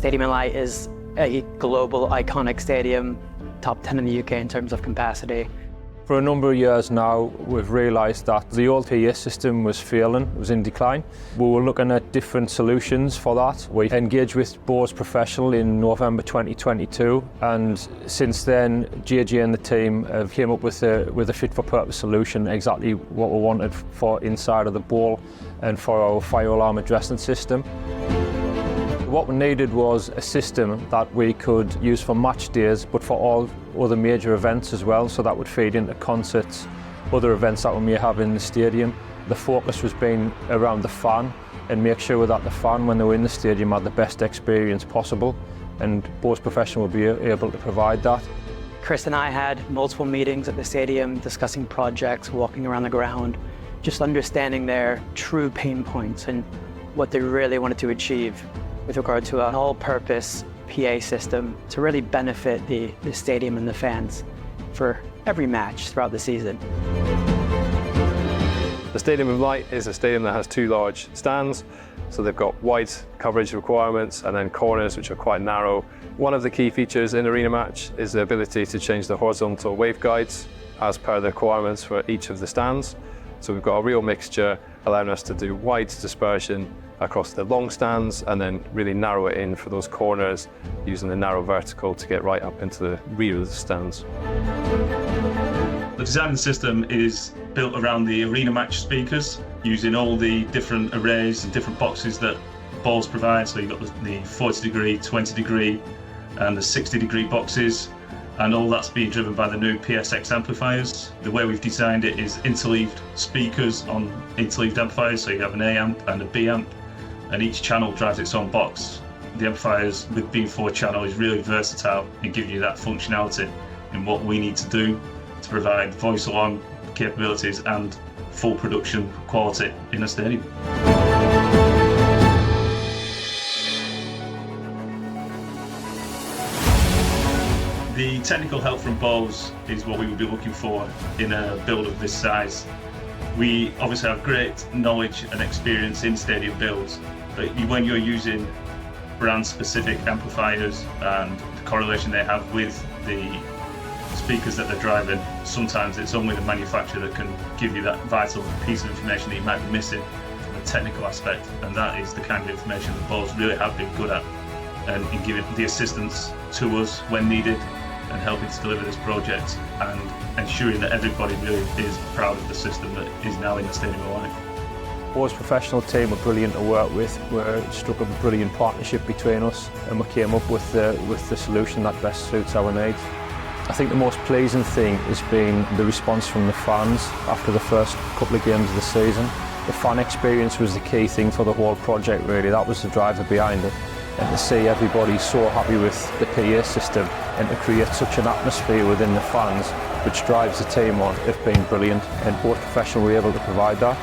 Stadium in Light is a global iconic stadium, top 10 in the UK in terms of capacity. For a number of years now, we've realised that the old PA system was failing, it was in decline. We were looking at different solutions for that. We engaged with Bose Professional in November 2022, and since then, JJ and the team have came up with a fit-for-purpose solution, exactly what we wanted for inside of the bowl and for our fire alarm addressing system. What we needed was a system that we could use for match days, but for all other major events as well, so that would feed into concerts, other events that we may have in the stadium. The focus was being around the fan and make sure that the fan, when they were in the stadium, had the best experience possible, and Bose Professional will be able to provide that. Chris and I had multiple meetings at the stadium discussing projects, walking around the ground, just understanding their true pain points and what they really wanted to achieve with regard to an all-purpose PA system to really benefit the stadium and the fans for every match throughout the season. The Stadium of Light is a stadium that has two large stands, so they've got wide coverage requirements and then corners which are quite narrow. One of the key features in Arena Match is the ability to change the horizontal waveguides as per the requirements for each of the stands. So we've got a real mixture allowing us to do wide dispersion across the long stands and then really narrow it in for those corners using the narrow vertical to get right up into the rear of the stands. The design of the system is built around the Arena Match speakers, using all the different arrays and different boxes that Bose provides. So you've got the 40 degree, 20 degree and the 60 degree boxes, and all that's being driven by the new PSX amplifiers. The way we've designed it is interleaved speakers on interleaved amplifiers, so you have an A amp and a B amp, and each channel drives its own box. The amplifiers, with being 4-channel, is really versatile and giving you that functionality in what we need to do to provide voice alarm capabilities and full production quality in a stadium. The technical help from Bose is what we would be looking for in a build of this size. We obviously have great knowledge and experience in stadium builds, but when you're using brand-specific amplifiers and the correlation they have with the speakers that they're driving, sometimes it's only the manufacturer that can give you that vital piece of information that you might be missing from a technical aspect, and that is the kind of information that Bose really have been good at, and in giving the assistance to us when needed and helping to deliver this project and ensuring that everybody really is proud of the system that is now in the Stadium of Light. Bose Professional team were brilliant to work with. We struck up a brilliant partnership between us and we came up with the solution that best suits our needs. I think the most pleasing thing has been the response from the fans after the first couple of games of the season. The fan experience was the key thing for the whole project really, that was the driver behind it. And to see everybody so happy with the PA system and to create such an atmosphere within the fans which drives the team on, it's been brilliant, and Bose Professional were able to provide that.